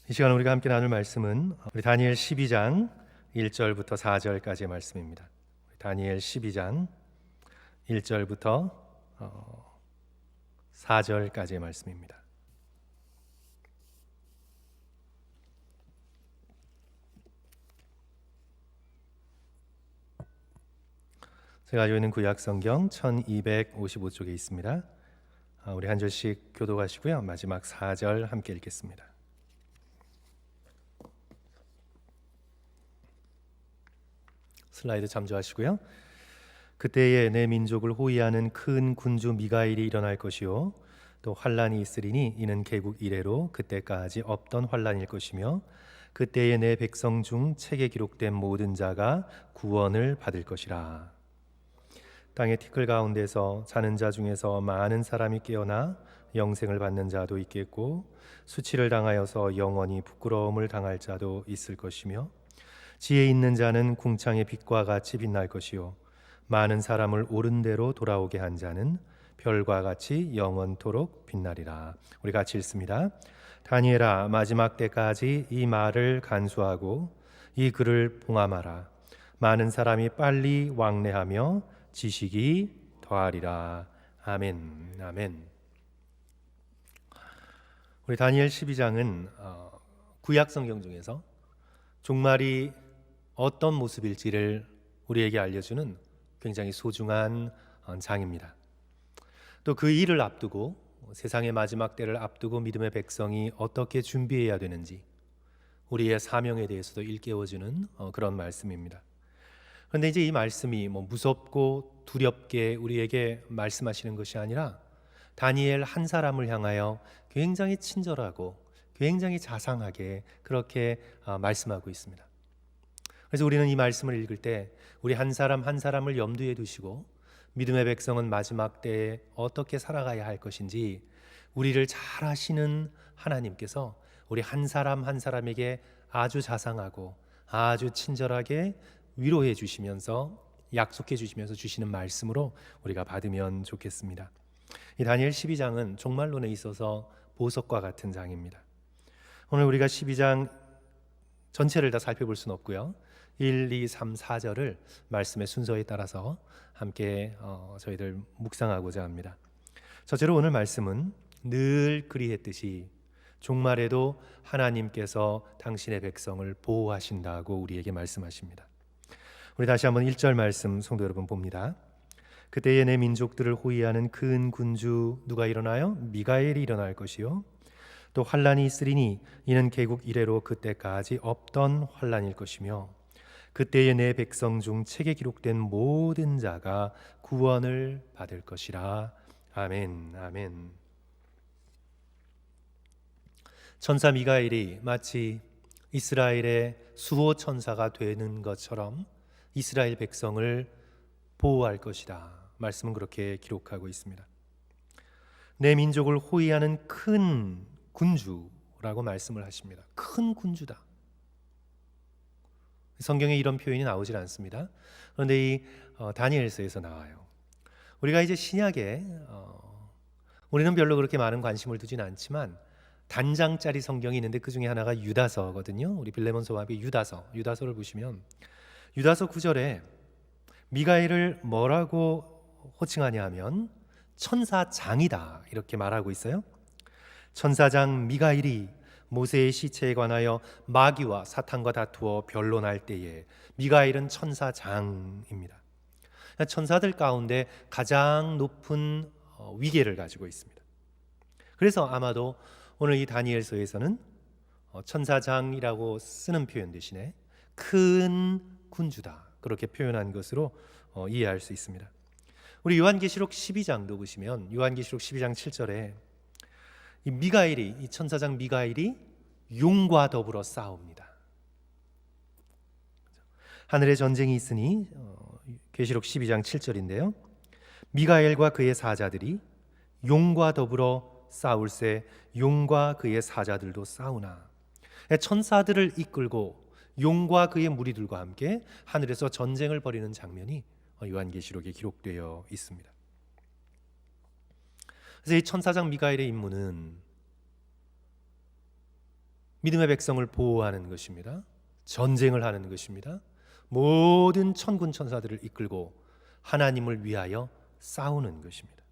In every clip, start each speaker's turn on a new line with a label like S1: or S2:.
S1: 이 시간 우리가 함께 나눌 말씀은 우리 다니엘 12장 1절부터 4절까지의 말씀입니다. 다니엘 12장 1절부터 4절까지의 말씀입니다. 제가 가지고 있는 구약 성경 1255쪽에 있습니다. 우리 한 절씩 교독하시고요. 마지막 4절 함께 읽겠습니다. 슬라이드 참조하시고요. 그때에 내 민족을 호위하는 큰 군주 미가엘이 일어날 것이요 또 환란이 있으리니 이는 개국 이래로 그때까지 없던 환란일 것이며 그때에 내 백성 중 책에 기록된 모든 자가 구원을 받을 것이라. 땅의 티끌 가운데서 자는 자 중에서 많은 사람이 깨어나 영생을 받는 자도 있겠고 수치를 당하여서 영원히 부끄러움을 당할 자도 있을 것이며 지혜 있는 자는 궁창의 빛과 같이 빛날 것이요 많은 사람을 옳은 대로 돌아오게 한 자는 별과 같이 영원토록 빛나리라. 우리 같이 읽습니다. 다니엘아, 마지막 때까지 이 말을 간수하고 이 글을 봉함하라. 많은 사람이 빨리 왕래하며 지식이 더하리라. 아멘. 아멘. 우리 다니엘 12장은 구약 성경 중에서 종말이 어떤 모습일지를 우리에게 알려주는 굉장히 소중한 장입니다. 또 그 일을 앞두고 세상의 마지막 때를 앞두고 믿음의 백성이 어떻게 준비해야 되는지 우리의 사명에 대해서도 일깨워주는 그런 말씀입니다. 그런데 이제 이 말씀이 무섭고 두렵게 우리에게 말씀하시는 것이 아니라 다니엘 한 사람을 향하여 굉장히 친절하고 굉장히 자상하게 그렇게 말씀하고 있습니다. 그래서 우리는 이 말씀을 읽을 때 우리 한 사람 한 사람을 염두에 두시고 믿음의 백성은 마지막 때에 어떻게 살아가야 할 것인지 우리를 잘 아시는 하나님께서 우리 한 사람 한 사람에게 아주 자상하고 아주 친절하게 위로해 주시면서 약속해 주시면서 주시는 말씀으로 우리가 받으면 좋겠습니다. 이 다니엘 12장은 종말론에 있어서 보석과 같은 장입니다. 오늘 우리가 12장 전체를 다 살펴볼 수는 없고요. 1, 2, 3, 4절을 말씀의 순서에 따라서 함께 저희들 묵상하고자 합니다. 첫째로 오늘 말씀은 늘 그리했듯이 종말에도 하나님께서 당신의 백성을 보호하신다고 우리에게 말씀하십니다. 우리 다시 한번 1절 말씀 성도 여러분 봅니다. 그때에 내 민족들을 호위하는 큰 군주 누가 일어나요? 미가엘이 일어날 것이요 또 환란이 있으리니 이는 개국 이래로 그때까지 없던 환란일 것이며 그때에 내 백성 중 책에 기록된 모든 자가 구원을 받을 것이라. 아멘. 아멘. 천사 미가엘이 마치 이스라엘의 수호 천사가 되는 것처럼 이스라엘 백성을 보호할 것이다. 말씀은 그렇게 기록하고 있습니다. 내 민족을 호위하는 큰 군주라고 말씀을 하십니다. 큰 군주다. 성경에 이런 표현이 나오질 않습니다. 그런데 이 다니엘서에서 나와요. 우리가 이제 신약에 우리는 별로 그렇게 많은 관심을 두진 않지만 단장짜리 성경이 있는데 그 중에 하나가 유다서거든요. 우리 빌레몬서와 함께 유다서를 보시면 유다서 9절에 미가엘을 뭐라고 호칭하냐 하면 천사장이다 이렇게 말하고 있어요. 천사장 미가엘이 모세의 시체에 관하여 마귀와 사탄과 다투어 변론할 때에 미가엘은 천사장입니다. 천사들 가운데 가장 높은 위계를 가지고 있습니다. 그래서 아마도 오늘 이 다니엘서에서는 천사장이라고 쓰는 표현 대신에 큰 군주다 그렇게 표현한 것으로 이해할 수 있습니다. 우리 요한계시록 12장도 보시면 요한계시록 12장 7절에 이 천사장 미가엘이 용과 더불어 싸웁니다. 하늘에 전쟁이 있으니 계시록 12장 7절인데요. 미가엘과 그의 사자들이 용과 더불어 싸울새 용과 그의 사자들도 싸우나. 천사들을 이끌고 용과 그의 무리들과 함께 하늘에서 전쟁을 벌이는 장면이 요한계시록에 기록되어 있습니다. 그래서 이 천사장 미가엘의 임무는 믿음의 백성을 보호하는 것입니다. 전쟁을 하는 것입니다. 모든 천군 천사들을 이끌고 하나님을 위하여 싸우는 것입니다.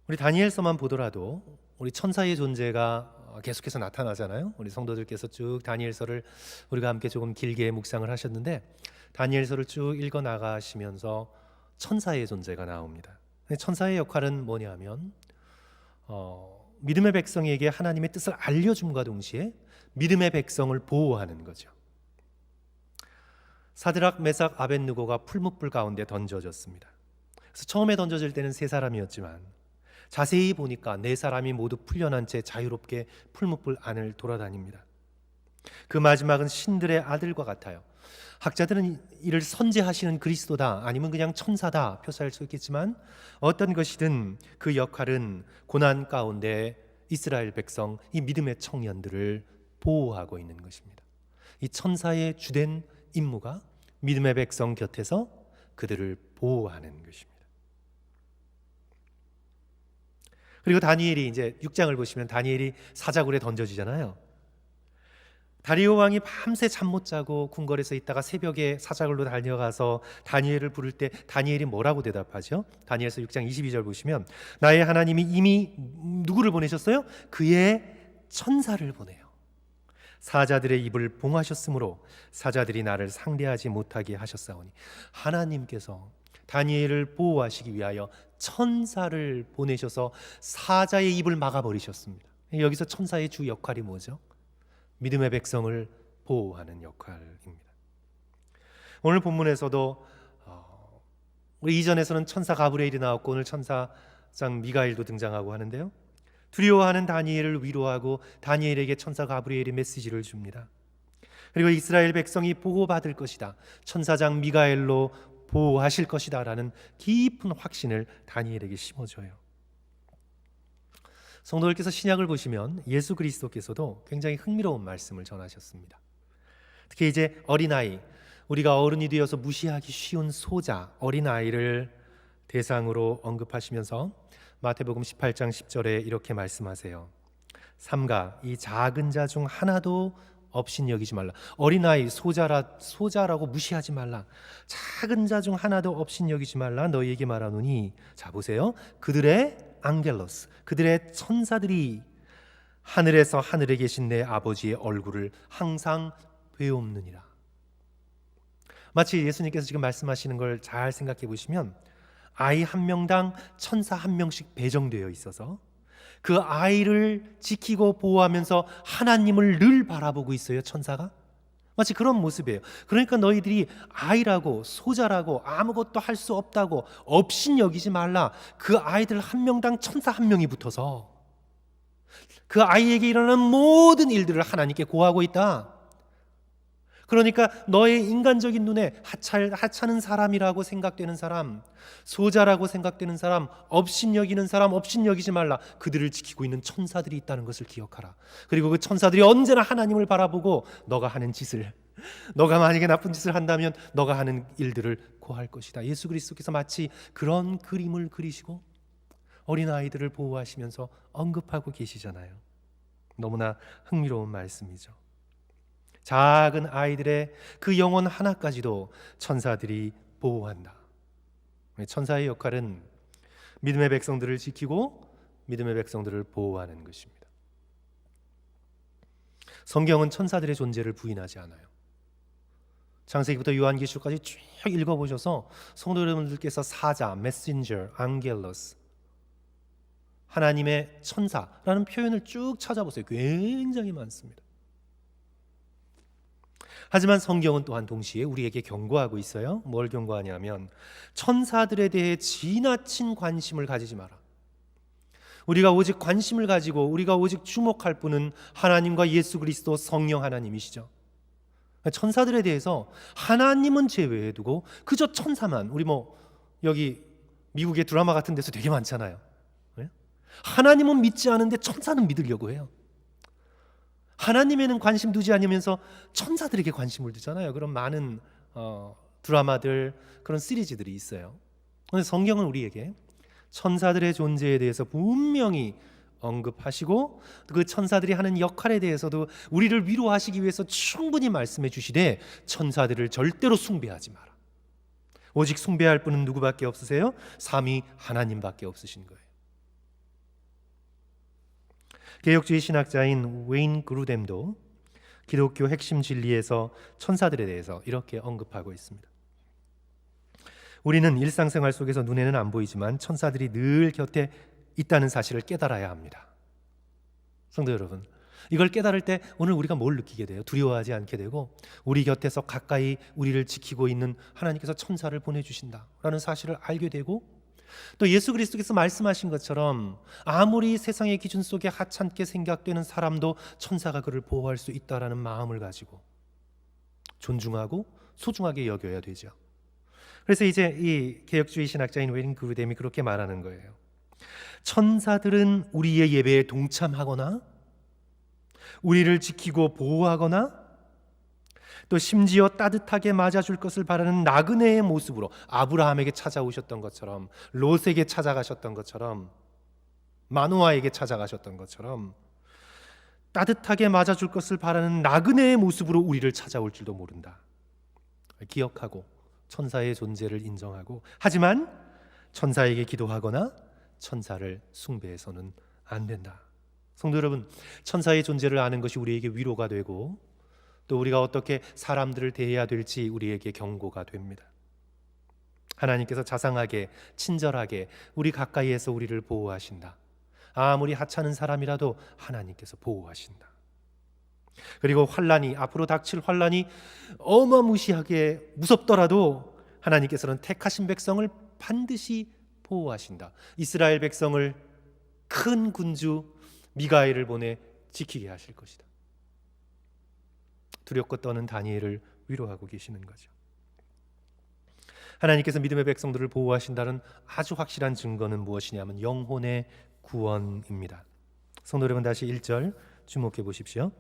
S1: 우리 다니엘서만 보더라도 우리 천사의 존재가 계속해서 나타나잖아요. 우리 성도들께서 쭉 다니엘서를 우리가 함께 조금 길게 묵상을 하셨는데, 다니엘서를 쭉 읽어 나가시면서 천사의 존재가 나옵니다. 천사의 역할은 뭐냐면 믿음의 백성에게 하나님의 뜻을 알려줌과 동시에 믿음의 백성을 보호하는 거죠. 사드락, 메삭, 아벳느고가 풀무불 가운데 던져졌습니다. 그래서 처음에 던져질 때는 세 사람이었지만 자세히 보니까 네 사람이 모두 풀려난 채 자유롭게 풀무불 안을 돌아다닙니다. 그 마지막은 신들의 아들과 같아요. 학자들은 이를 선제하시는 그리스도다, 아니면 그냥 천사다 표사할 수 있겠지만, 어떤 것이든 그 역할은 고난 가운데 이스라엘 백성, 이 믿음의 청년들을 보호하고 있는 것입니다. 이 천사의 주된 임무가 믿음의 백성 곁에서 그들을 보호하는 것입니다. 그리고 다니엘이 이제 6장을 보시면 다니엘이 사자굴에 던져지잖아요. 다리오 왕이 밤새 잠 못 자고 궁궐에서 있다가 새벽에 사자굴로 달려가서 다니엘을 부를 때 다니엘이 뭐라고 대답하죠? 다니엘서 6장 22절 보시면, 나의 하나님이 이미 누구를 보내셨어요? 그의 천사를 보내요. 사자들의 입을 봉하셨으므로 사자들이 나를 상대하지 못하게 하셨사오니, 하나님께서 다니엘을 보호하시기 위하여 천사를 보내셔서 사자의 입을 막아버리셨습니다. 여기서 천사의 주 역할이 뭐죠? 믿음의 백성을 보호하는 역할입니다. 오늘 본문에서도 우리 이전에서는 천사 가브리엘이 나왔고 오늘 천사장 미가엘도 등장하고 하는데요, 두려워하는 다니엘을 위로하고 다니엘에게 천사 가브리엘이 메시지를 줍니다. 그리고 이스라엘 백성이 보호받을 것이다, 천사장 미가엘로 보호하실 것이다 라는 깊은 확신을 다니엘에게 심어줘요. 성도들께서 신약을 보시면 예수 그리스도께서도 굉장히 흥미로운 말씀을 전하셨습니다. 특히 이제 어린아이, 우리가 어른이 되어서 무시하기 쉬운 소자, 어린아이를 대상으로 언급하시면서 마태복음 18장 10절에 이렇게 말씀하세요. 삼가 이 작은 자 중 하나도 업신여기지 말라. 어린아이, 소자라고 무시하지 말라. 작은 자 중 하나도 업신여기지 말라 너희에게 말하노니, 자 보세요, 그들의 앙겔로스, 그들의 천사들이 하늘에서 하늘에 계신 내 아버지의 얼굴을 항상 배옵느니라. 마치 예수님께서 지금 말씀하시는 걸 잘 생각해 보시면, 아이 한 명당 천사 한 명씩 배정되어 있어서 그 아이를 지키고 보호하면서 하나님을 늘 바라보고 있어요, 천사가. 마치 그런 모습이에요. 그러니까 너희들이 아이라고, 소자라고, 아무것도 할 수 없다고 업신여기지 말라. 그 아이들 한 명당 천사 한 명이 붙어서 그 아이에게 일어나는 모든 일들을 하나님께 고하고 있다. 그러니까 너의 인간적인 눈에 하찮은 사람이라고 생각되는 사람, 소자라고 생각되는 사람, 업신여기는 사람 업신여기지 말라. 그들을 지키고 있는 천사들이 있다는 것을 기억하라. 그리고 그 천사들이 언제나 하나님을 바라보고 너가 하는 짓을, 너가 만약에 나쁜 짓을 한다면 너가 하는 일들을 고할 것이다. 예수 그리스도께서 마치 그런 그림을 그리시고 어린아이들을 보호하시면서 언급하고 계시잖아요. 너무나 흥미로운 말씀이죠. 작은 아이들의 그 영혼 하나까지도 천사들이 보호한다. 천사의 역할은 믿음의 백성들을 지키고 믿음의 백성들을 보호하는 것입니다. 성경은 천사들의 존재를 부인하지 않아요. 창세기부터 요한계시록까지 쭉 읽어보셔서 성도 여러분들께서 사자, 메신저, 앙겔러스, 하나님의 천사라는 표현을 쭉 찾아보세요. 굉장히 많습니다. 하지만 성경은 또한 동시에 우리에게 경고하고 있어요. 뭘 경고하냐면, 천사들에 대해 지나친 관심을 가지지 마라. 우리가 오직 관심을 가지고 우리가 오직 주목할 분은 하나님과 예수 그리스도 성령 하나님이시죠. 천사들에 대해서 하나님은 제외해 두고 그저 천사만, 우리 여기 미국의 드라마 같은 데서 되게 많잖아요. 하나님은 믿지 않은데 천사는 믿으려고 해요. 하나님에는 관심 두지 않으면서 천사들에게 관심을 두잖아요. 그런 많은 드라마들, 그런 시리즈들이 있어요. 그런데 성경은 우리에게 천사들의 존재에 대해서 분명히 언급하시고 그 천사들이 하는 역할에 대해서도 우리를 위로하시기 위해서 충분히 말씀해 주시되 천사들을 절대로 숭배하지 마라. 오직 숭배할 분은 누구밖에 없으세요? 삼위 하나님밖에 없으신 거예요. 개혁주의 신학자인 웨인 그루뎀도 기독교 핵심 진리에서 천사들에 대해서 이렇게 언급하고 있습니다. 우리는 일상생활 속에서 눈에는 안 보이지만 천사들이 늘 곁에 있다는 사실을 깨달아야 합니다. 성도 여러분, 이걸 깨달을 때 오늘 우리가 뭘 느끼게 돼요? 두려워하지 않게 되고 우리 곁에서 가까이 우리를 지키고 있는 하나님께서 천사를 보내주신다라는 사실을 알게 되고, 또 예수 그리스도께서 말씀하신 것처럼 아무리 세상의 기준 속에 하찮게 생각되는 사람도 천사가 그를 보호할 수 있다라는 마음을 가지고 존중하고 소중하게 여겨야 되죠. 그래서 이제 이 개혁주의 신학자인 웨인 그루뎀이 그렇게 말하는 거예요. 천사들은 우리의 예배에 동참하거나 우리를 지키고 보호하거나 또 심지어 따뜻하게 맞아줄 것을 바라는 나그네의 모습으로 아브라함에게 찾아오셨던 것처럼, 롯에게 찾아가셨던 것처럼, 마노아에게 찾아가셨던 것처럼 따뜻하게 맞아줄 것을 바라는 나그네의 모습으로 우리를 찾아올 줄도 모른다. 기억하고 천사의 존재를 인정하고, 하지만 천사에게 기도하거나 천사를 숭배해서는 안 된다. 성도 여러분, 천사의 존재를 아는 것이 우리에게 위로가 되고 또 우리가 어떻게 사람들을 대해야 될지 우리에게 경고가 됩니다. 하나님께서 자상하게 친절하게 우리 가까이에서 우리를 보호하신다. 아무리 하찮은 사람이라도 하나님께서 보호하신다. 그리고 환란이, 앞으로 닥칠 환란이 어마무시하게 무섭더라도 하나님께서는 택하신 백성을 반드시 보호하신다. 이스라엘 백성을 큰 군주 미가엘을 보내 지키게 하실 것이다. 두렵고 떠는 다니엘을 위로하고 계시는 거죠. 하나님께서 믿음의 백성들을 보호하신다는 아주 확실한 증거는 무엇이냐면 영혼의 구원입니다. 성도 여러분, 다시 1절 주목해 보십시오.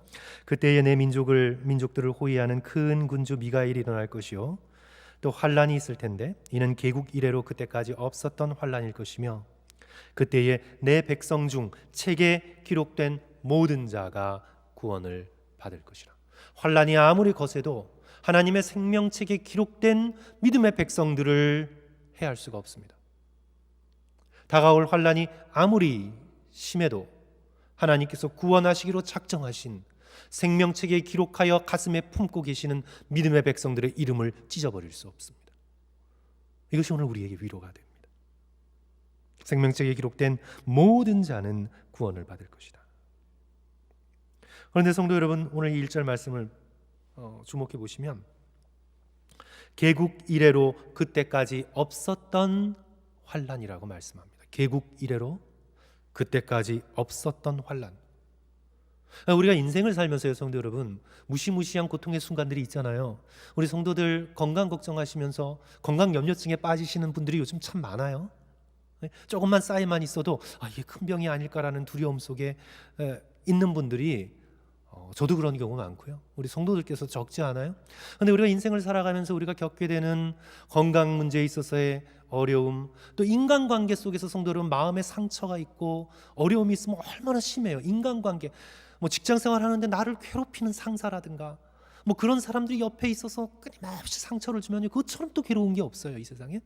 S1: 그때에 내 민족들을 호위하는 큰 군주 미가엘이 일어날 것이요 또 환란이 있을 텐데 이는 개국 이래로 그때까지 없었던 환란일 것이며 그때에 내 백성 중 책에 기록된 모든 자가 구원을 받을 것이라. 환란이 아무리 거세도 하나님의 생명책에 기록된 믿음의 백성들을 해할 수가 없습니다. 다가올 환란이 아무리 심해도 하나님께서 구원하시기로 작정하신 생명책에 기록하여 가슴에 품고 계시는 믿음의 백성들의 이름을 찢어버릴 수 없습니다. 이것이 오늘 우리에게 위로가 됩니다. 생명책에 기록된 모든 자는 구원을 받을 것이다. 그런데 성도 여러분, 오늘 이 1절 말씀을 주목해 보시면 개국 이래로 그때까지 없었던 환란이라고 말씀합니다. 개국 이래로 그때까지 없었던 환란. 우리가 인생을 살면서요, 성도 여러분, 무시무시한 고통의 순간들이 있잖아요. 우리 성도들 건강 걱정하시면서 건강 염려증에 빠지시는 분들이 요즘 참 많아요. 조금만 쌓이만 있어도 이게 큰 병이 아닐까라는 두려움 속에 있는 분들이 저도 그런 경우 많고요. 우리 성도들께서 적지 않아요? 그런데 우리가 인생을 살아가면서 우리가 겪게 되는 건강 문제에 있어서의 어려움, 또 인간관계 속에서 성도 여러분 마음의 상처가 있고 어려움이 있으면 얼마나 심해요. 인간관계, 직장생활 하는데 나를 괴롭히는 상사라든가 그런 사람들이 옆에 있어서 끊임없이 상처를 주면 그것처럼 또 괴로운 게 없어요, 이 세상에.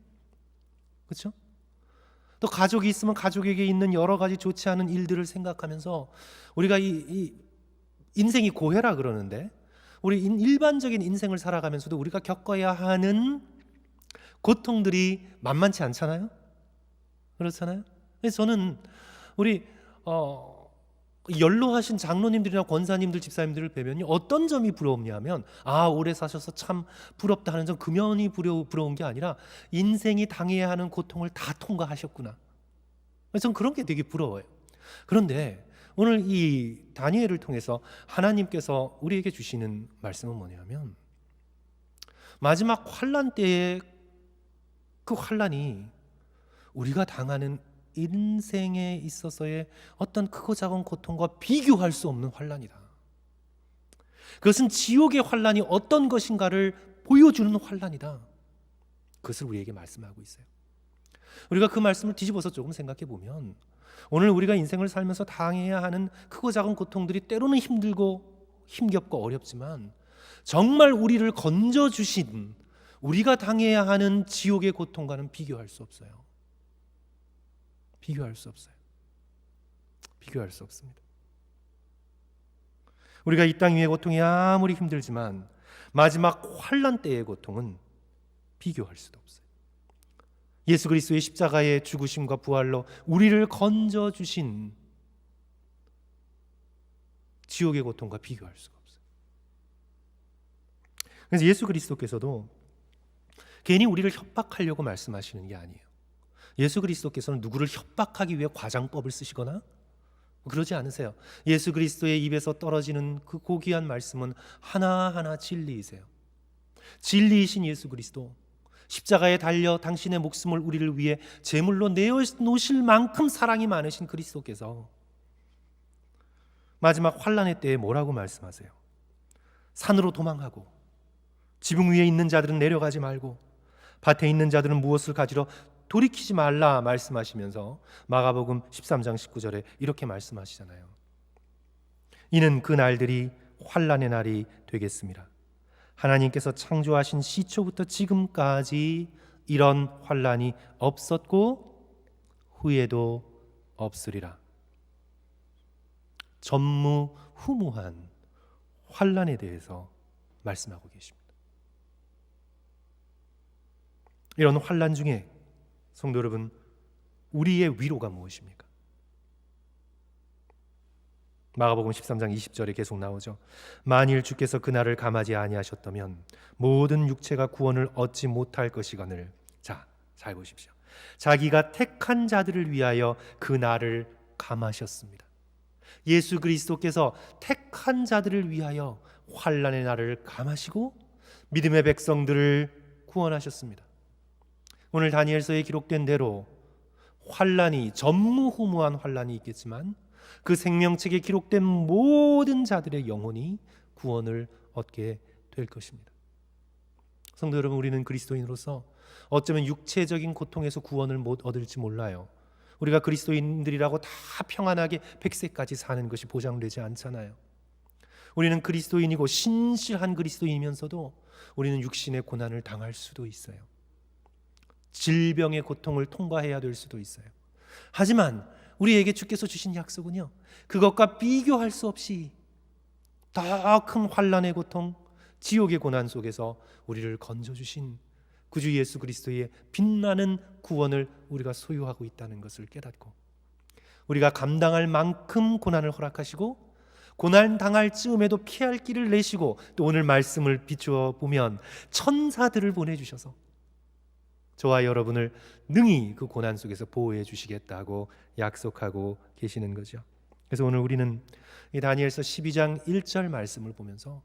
S1: 그렇죠? 또 가족이 있으면 가족에게 있는 여러 가지 좋지 않은 일들을 생각하면서 우리가 이 인생이 고해라 그러는데 우리 일반적인 인생을 살아가면서도 우리가 겪어야 하는 고통들이 만만치 않잖아요. 그렇잖아요. 그래서 저는 우리 연로하신 장로님들이나 권사님들, 집사님들을 뵈면요, 어떤 점이 부럽냐면 오래 사셔서 참 부럽다 하는 점, 금연이 부러운 게 아니라 인생이 당해야 하는 고통을 다 통과하셨구나. 저는 그런 게 되게 부러워요. 그런데 오늘 이 다니엘을 통해서 하나님께서 우리에게 주시는 말씀은 뭐냐면 마지막 환란 때의 그 환란이 우리가 당하는 인생에 있어서의 어떤 크고 작은 고통과 비교할 수 없는 환란이다. 그것은 지옥의 환란이 어떤 것인가를 보여주는 환란이다. 그것을 우리에게 말씀하고 있어요. 우리가 그 말씀을 뒤집어서 조금 생각해 보면 오늘 우리가 인생을 살면서 당해야 하는 크고 작은 고통들이 때로는 힘들고 힘겹고 어렵지만 정말 우리를 건져주신, 우리가 당해야 하는 지옥의 고통과는 비교할 수 없어요. 비교할 수 없어요. 비교할 수 없습니다. 우리가 이 땅 위의 고통이 아무리 힘들지만 마지막 환난 때의 고통은 비교할 수도 없어요. 예수 그리스도의 십자가의 죽으심과 부활로 우리를 건져주신 지옥의 고통과 비교할 수가 없어요. 그래서 예수 그리스도께서도 괜히 우리를 협박하려고 말씀하시는 게 아니에요. 예수 그리스도께서는 누구를 협박하기 위해 과장법을 쓰시거나 그러지 않으세요. 예수 그리스도의 입에서 떨어지는 그 고귀한 말씀은 하나하나 진리이세요. 진리이신 예수 그리스도, 십자가에 달려 당신의 목숨을 우리를 위해 제물로 내어놓으실 만큼 사랑이 많으신 그리스도께서 마지막 환난의 때에 뭐라고 말씀하세요? 산으로 도망하고 지붕 위에 있는 자들은 내려가지 말고 밭에 있는 자들은 무엇을 가지러 돌이키지 말라 말씀하시면서 마가복음 13장 19절에 이렇게 말씀하시잖아요. 이는 그 날들이 환난의 날이 되겠습니다. 하나님께서 창조하신 시초부터 지금까지 이런 환난이 없었고 후에도 없으리라. 전무후무한 환난에 대해서 말씀하고 계십니다. 이런 환난 중에 성도 여러분, 우리의 위로가 무엇입니까? 마가복음 13장 20절에 계속 나오죠. 만일 주께서 그날을 감하지 아니하셨다면 모든 육체가 구원을 얻지 못할 것이거늘. 자, 잘 보십시오. 자기가 택한 자들을 위하여 그날을 감하셨습니다. 예수 그리스도께서 택한 자들을 위하여 환난의 날을 감하시고 믿음의 백성들을 구원하셨습니다. 오늘 다니엘서에 기록된 대로 환난이, 전무후무한 환난이 있겠지만 그 생명책에 기록된 모든 자들의 영혼이 구원을 얻게 될 것입니다. 성도 여러분, 우리는 그리스도인으로서 어쩌면 육체적인 고통에서 구원을 못 얻을지 몰라요. 우리가 그리스도인들이라고 다 평안하게 100세까지 사는 것이 보장되지 않잖아요. 우리는 그리스도인이고 신실한 그리스도인이면서도 우리는 육신의 고난을 당할 수도 있어요. 질병의 고통을 통과해야 될 수도 있어요. 하지만 우리에게 주께서 주신 약속은요, 그것과 비교할 수 없이 더 큰 환난의 고통, 지옥의 고난 속에서 우리를 건져주신 구주 예수 그리스도의 빛나는 구원을 우리가 소유하고 있다는 것을 깨닫고 우리가 감당할 만큼 고난을 허락하시고 고난 당할 즈음에도 피할 길을 내시고 또 오늘 말씀을 비추어 보면 천사들을 보내주셔서 저와 여러분을 능히 그 고난 속에서 보호해 주시겠다고 약속하고 계시는 거죠. 그래서 오늘 우리는 이 다니엘서 12장 1절 말씀을 보면서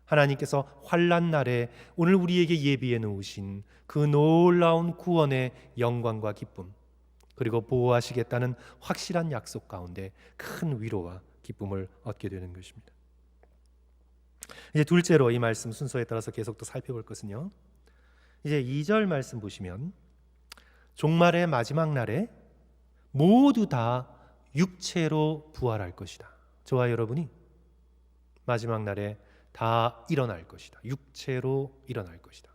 S1: 하나님께서 환난 날에 오늘 우리에게 예비해 놓으신 그 놀라운 구원의 영광과 기쁨, 그리고 보호하시겠다는 확실한 약속 가운데 큰 위로와 기쁨을 얻게 되는 것입니다. 이제 둘째로 이 말씀 순서에 따라서 계속 또 살펴볼 것은요, 이제 2절 말씀 보시면 종말의 마지막 날에 모두 다 육체로 부활할 것이다. 저와 여러분이 마지막 날에 다 일어날 것이다. 육체로 일어날 것이다.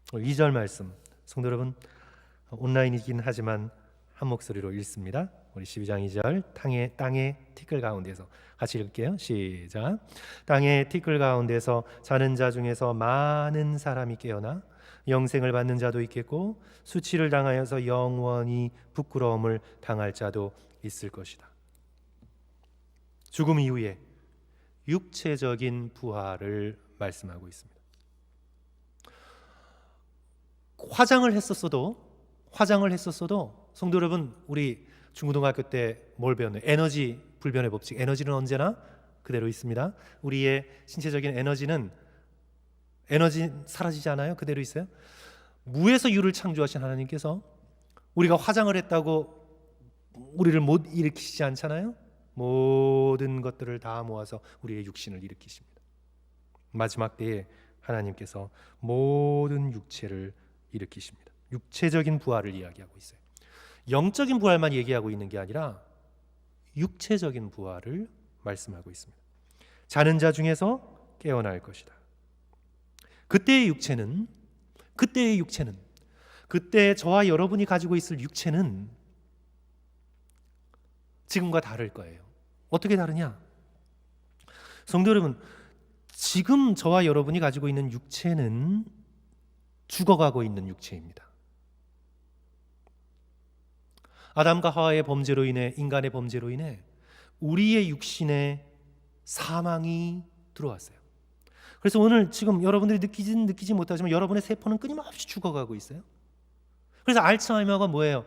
S1: 2절 말씀 성도 여러분, 온라인이긴 하지만 한 목소리로 읽습니다. 우리 12장 2절 땅의 티끌 가운데서 같이 읽을게요. 시작. 땅의 티끌 가운데서 자는 자 중에서 많은 사람이 깨어나 영생을 받는 자도 있겠고 수치를 당하여서 영원히 부끄러움을 당할 자도 있을 것이다. 죽음 이후에 육체적인 부활을 말씀하고 있습니다. 화장을 했었어도 성도 여러분, 우리 중고등학교 때 뭘 배웠나요? 에너지 불변의 법칙. 에너지는 언제나 그대로 있습니다. 우리의 신체적인 에너지 사라지지 않아요? 그대로 있어요. 무에서 유를 창조하신 하나님께서 우리가 화장을 했다고 우리를 못 일으키시지 않잖아요. 모든 것들을 다 모아서 우리의 육신을 일으키십니다. 마지막 때에 하나님께서 모든 육체를 일으키십니다. 육체적인 부활을 이야기하고 있어요. 영적인 부활만 얘기하고 있는 게 아니라 육체적인 부활을 말씀하고 있습니다. 자는 자 중에서 깨어날 것이다. 그때의 육체는 그때 저와 여러분이 가지고 있을 육체는 지금과 다를 거예요. 어떻게 다르냐? 성도 여러분, 지금 저와 여러분이 가지고 있는 육체는 죽어가고 있는 육체입니다. 아담과 하와의 범죄로 인해, 인간의 범죄로 인해 우리의 육신에 사망이 들어왔어요. 그래서 오늘 지금 여러분들이 느끼지 못하지만 여러분의 세포는 끊임없이 죽어가고 있어요. 그래서 알츠하이머가 뭐예요?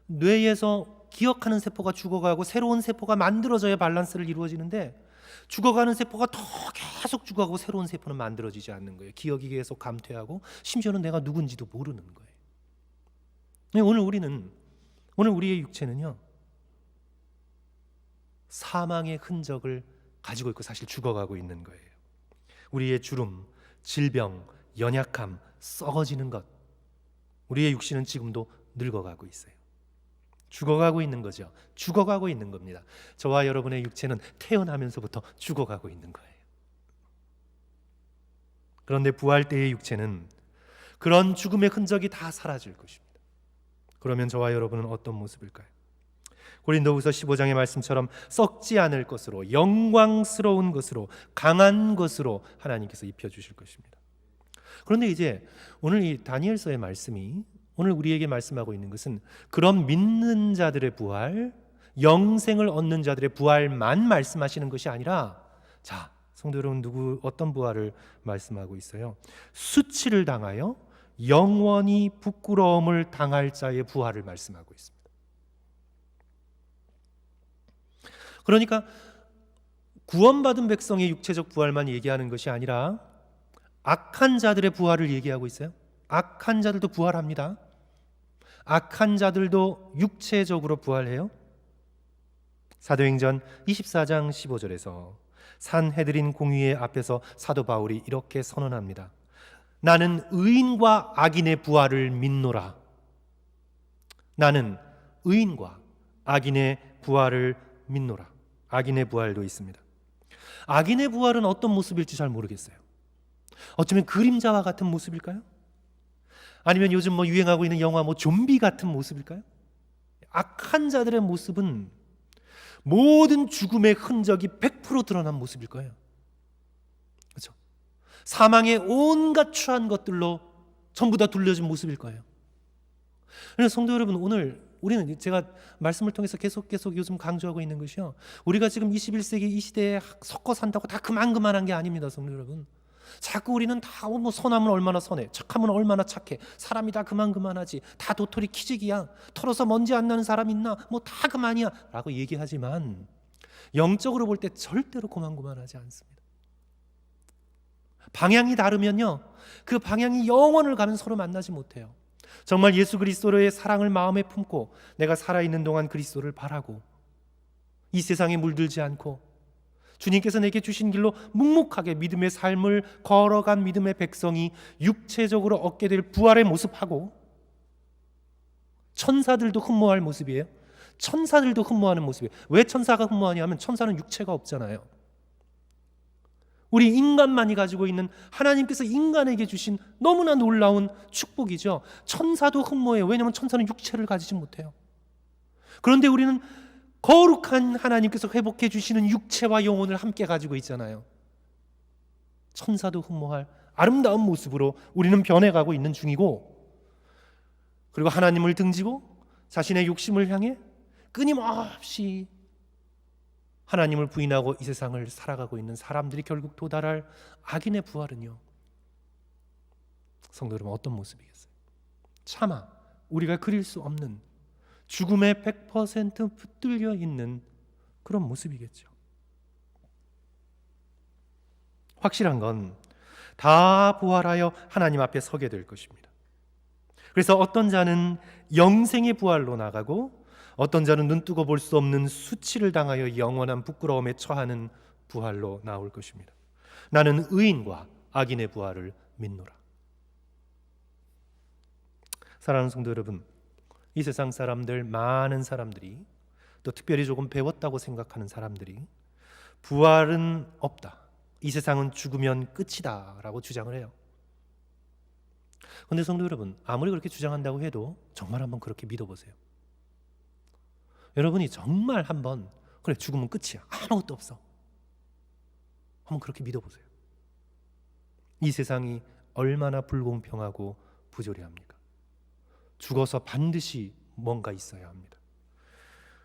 S1: 뇌에서 기억하는 세포가 죽어가고 새로운 세포가 만들어져야 밸런스를 이루어지는데, 죽어가는 세포가 더 계속 죽어가고 새로운 세포는 만들어지지 않는 거예요. 기억이 계속 감퇴하고 심지어는 내가 누군지도 모르는 거예요. 오늘 우리의 육체는요, 사망의 흔적을 가지고 있고 사실 죽어가고 있는 거예요. 우리의 주름, 질병, 연약함, 썩어지는 것, 우리의 육신은 지금도 늙어가고 있어요. 죽어가고 있는 거죠. 죽어가고 있는 겁니다. 저와 여러분의 육체는 태어나면서부터 죽어가고 있는 거예요. 그런데 부활 때의 육체는 그런 죽음의 흔적이 다 사라질 것입니다. 그러면 저와 여러분은 어떤 모습일까요? 고린도후서 15장의 말씀처럼 썩지 않을 것으로, 영광스러운 것으로, 강한 것으로 하나님께서 입혀주실 것입니다. 그런데 이제 오늘 이 다니엘서의 말씀이 오늘 우리에게 말씀하고 있는 것은 그런 믿는 자들의 부활, 영생을 얻는 자들의 부활만 말씀하시는 것이 아니라, 자, 성도 여러분, 어떤 부활을 말씀하고 있어요? 수치를 당하여 영원히 부끄러움을 당할 자의 부활을 말씀하고 있습니다. 그러니까 구원받은 백성의 육체적 부활만 얘기하는 것이 아니라 악한 자들의 부활을 얘기하고 있어요. 악한 자들도 부활합니다. 악한 자들도 육체적으로 부활해요. 사도행전 24장 15절에서 산헤드린 공의회 앞에서 사도 바울이 이렇게 선언합니다. 나는 의인과 악인의 부활을 믿노라. 나는 의인과 악인의 부활을 믿노라. 악인의 부활도 있습니다. 악인의 부활은 어떤 모습일지 잘 모르겠어요. 어쩌면 그림자와 같은 모습일까요? 아니면 요즘 유행하고 있는 영화 좀비 같은 모습일까요? 악한 자들의 모습은 모든 죽음의 흔적이 100% 드러난 모습일 거예요. 그렇죠? 사망의 온갖 추한 것들로 전부 다 둘러진 모습일 거예요. 그래서 성도 여러분, 오늘 우리는 제가 말씀을 통해서 계속 요즘 강조하고 있는 것이요, 우리가 지금 21세기 이 시대에 섞어 산다고 다 그만한 게 아닙니다. 성도 여러분, 자꾸 우리는 다 선하면 얼마나 선해, 착하면 얼마나 착해, 사람이 다 그만하지, 다 도토리 키재기야, 털어서 먼지 안 나는 사람 있나, 다 그만이야 라고 얘기하지만 영적으로 볼 때 절대로 그만하지 않습니다. 방향이 다르면요, 그 방향이 영원을 가면 서로 만나지 못해요. 정말 예수 그리스도의 사랑을 마음에 품고 내가 살아있는 동안 그리스도를 바라고 이 세상에 물들지 않고 주님께서 내게 주신 길로 묵묵하게 믿음의 삶을 걸어간 믿음의 백성이 육체적으로 얻게 될 부활의 모습하고, 천사들도 흠모할 모습이에요. 천사들도 흠모하는 모습이에요. 왜 천사가 흠모하냐면 천사는 육체가 없잖아요. 우리 인간만이 가지고 있는 하나님께서 인간에게 주신 너무나 놀라운 축복이죠. 천사도 흠모해요. 왜냐하면 천사는 육체를 가지지 못해요. 그런데 우리는 거룩한 하나님께서 회복해 주시는 육체와 영혼을 함께 가지고 있잖아요. 천사도 흠모할 아름다운 모습으로 우리는 변해가고 있는 중이고, 그리고 하나님을 등지고 자신의 욕심을 향해 끊임없이 하나님을 부인하고 이 세상을 살아가고 있는 사람들이 결국 도달할 악인의 부활은요, 성도 여러분, 어떤 모습이겠어요? 차마 우리가 그릴 수 없는 죽음에 100% 붙들려 있는 그런 모습이겠죠. 확실한 건 다 부활하여 하나님 앞에 서게 될 것입니다. 그래서 어떤 자는 영생의 부활로 나가고 어떤 자는 눈뜨고 볼 수 없는 수치를 당하여 영원한 부끄러움에 처하는 부활로 나올 것입니다. 나는 의인과 악인의 부활을 믿노라. 사랑하는 성도 여러분, 이 세상 사람들, 많은 사람들이, 또 특별히 조금 배웠다고 생각하는 사람들이 부활은 없다, 이 세상은 죽으면 끝이다 라고 주장을 해요. 그런데 성도 여러분, 아무리 그렇게 주장한다고 해도 정말 한번 그렇게 믿어보세요. 여러분이 정말 한번 그래, 죽으면 끝이야, 아무것도 없어, 한번 그렇게 믿어보세요. 이 세상이 얼마나 불공평하고 부조리합니까? 죽어서 반드시 뭔가 있어야 합니다.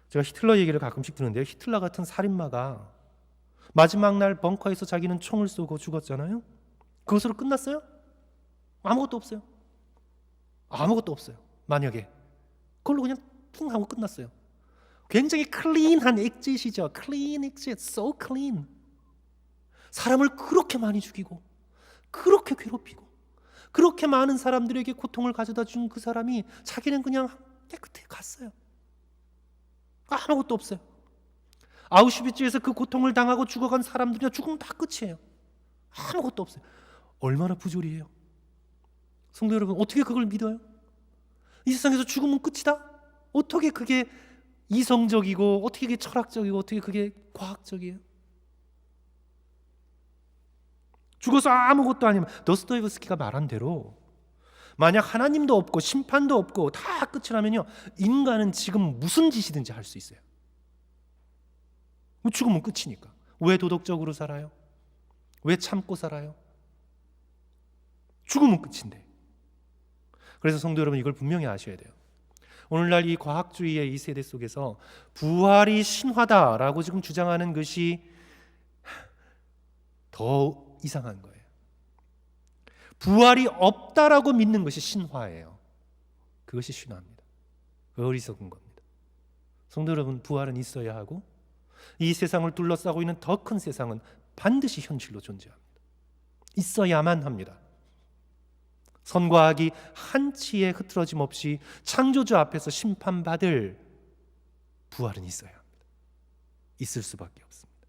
S1: 제가 히틀러 얘기를 가끔씩 듣는데요, 히틀러 같은 살인마가 마지막 날 벙커에서 자기는 총을 쏘고 죽었잖아요. 그것으로 끝났어요? 아무것도 없어요. 아무것도 없어요. 만약에 그걸로 그냥 퉁 하고 끝났어요. 굉장히 클린한 엑짓이죠. 클린 엑짓, so clean. 사람을 그렇게 많이 죽이고 그렇게 괴롭히고 그렇게 많은 사람들에게 고통을 가져다 준 그 사람이 자기는 그냥 깨끗해 갔어요. 아무것도 없어요. 아우슈비츠에서 그 고통을 당하고 죽어간 사람들이야 죽으면 다 끝이에요. 아무것도 없어요. 얼마나 부조리해요. 성도 여러분, 어떻게 그걸 믿어요? 이 세상에서 죽으면 끝이다? 어떻게 그게 이성적이고, 어떻게 그게 철학적이고, 어떻게 그게 과학적이에요? 죽어서 아무것도 아니면, 도스토옙스키가 말한 대로 만약 하나님도 없고 심판도 없고 다 끝이라면요, 인간은 지금 무슨 짓이든지 할 수 있어요. 죽으면 끝이니까. 왜 도덕적으로 살아요? 왜 참고 살아요? 죽으면 끝인데. 그래서 성도 여러분, 이걸 분명히 아셔야 돼요. 오늘날 이 과학주의의 이 세대 속에서 부활이 신화다라고 지금 주장하는 것이 더 이상한 거예요. 부활이 없다라고 믿는 것이 신화예요. 그것이 신화입니다. 어리석은 겁니다. 성도 여러분, 부활은 있어야 하고, 이 세상을 둘러싸고 있는 더 큰 세상은 반드시 현실로 존재합니다. 있어야만 합니다. 선과 악이 한치의 흐트러짐 없이 창조주 앞에서 심판받을 부활은 있어야 합니다. 있을 수밖에 없습니다.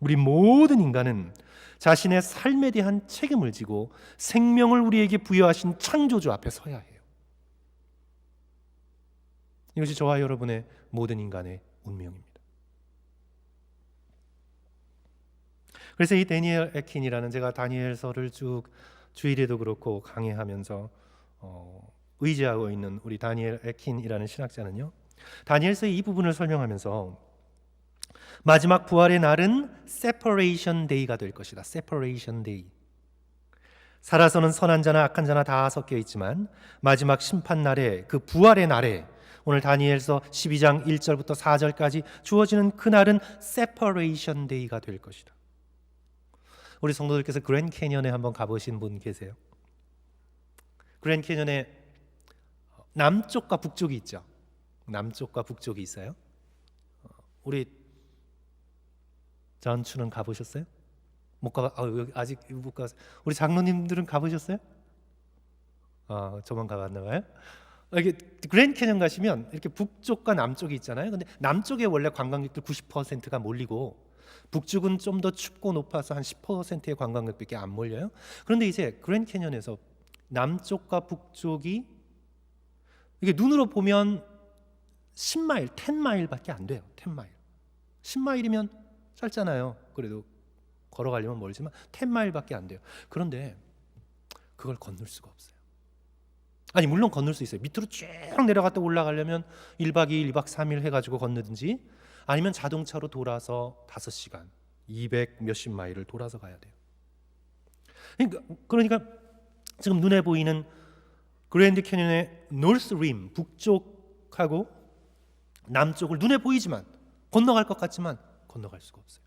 S1: 우리 모든 인간은 자신의 삶에 대한 책임을 지고 생명을 우리에게 부여하신 창조주 앞에 서야 해요. 이것이 저와 여러분의 모든 인간의 운명입니다. 그래서 이 다니엘 에킨이라는, 제가 다니엘서를 쭉 주일에도 그렇고 강의하면서 의지하고 있는 우리 다니엘 에킨이라는 신학자는요, 다니엘서의 이 부분을 설명하면서 마지막 부활의 날은 세퍼레이션 데이가 될 것이다. 세퍼레이션 데이. 살아서는 선한 자나 악한 자나 다 섞여 있지만 마지막 심판 날에, 그 부활의 날에, 오늘 다니엘서 12장 1절부터 4절까지 주어지는 그 날은 세퍼레이션 데이가 될 것이다. 우리 성도들께서 그랜드 캐니언에 한번 가보신 분 계세요? 그랜드 캐니언에 남쪽과 북쪽이 있죠. 남쪽과 북쪽이 있어요. 우리 전추는 가보셨어요? 못 가, 아직 못 가. 우리 장로님들은 가보셨어요? 저만 가봤나 봐요. 이렇게 그랜드 캐니언 가시면 이렇게 북쪽과 남쪽이 있잖아요. 근데 남쪽에 원래 관광객들 90%가 몰리고, 북쪽은 좀 더 춥고 높아서 한 10%의 관광객밖에 안 몰려요. 그런데 이제 그랜드 캐니언에서 남쪽과 북쪽이 이게 눈으로 보면 10마일, 10마일밖에 안 돼요. 10마일. 10마일이면 짧잖아요. 그래도 걸어가려면 멀지만 10마일밖에 안 돼요. 그런데 그걸 건널 수가 없어요. 아니, 물론 건널 수 있어요. 밑으로 쭉 내려갔다 올라가려면 1박 2일, 2박 3일 해가지고 건너든지, 아니면 자동차로 돌아서 5시간, 200 몇십 마일을 돌아서 가야 돼요. 그러니까 지금 눈에 보이는 그랜드 캐니언의 노스 림, 북쪽하고 남쪽을 눈에 보이지만, 건너갈 것 같지만 건너갈 수가 없어요.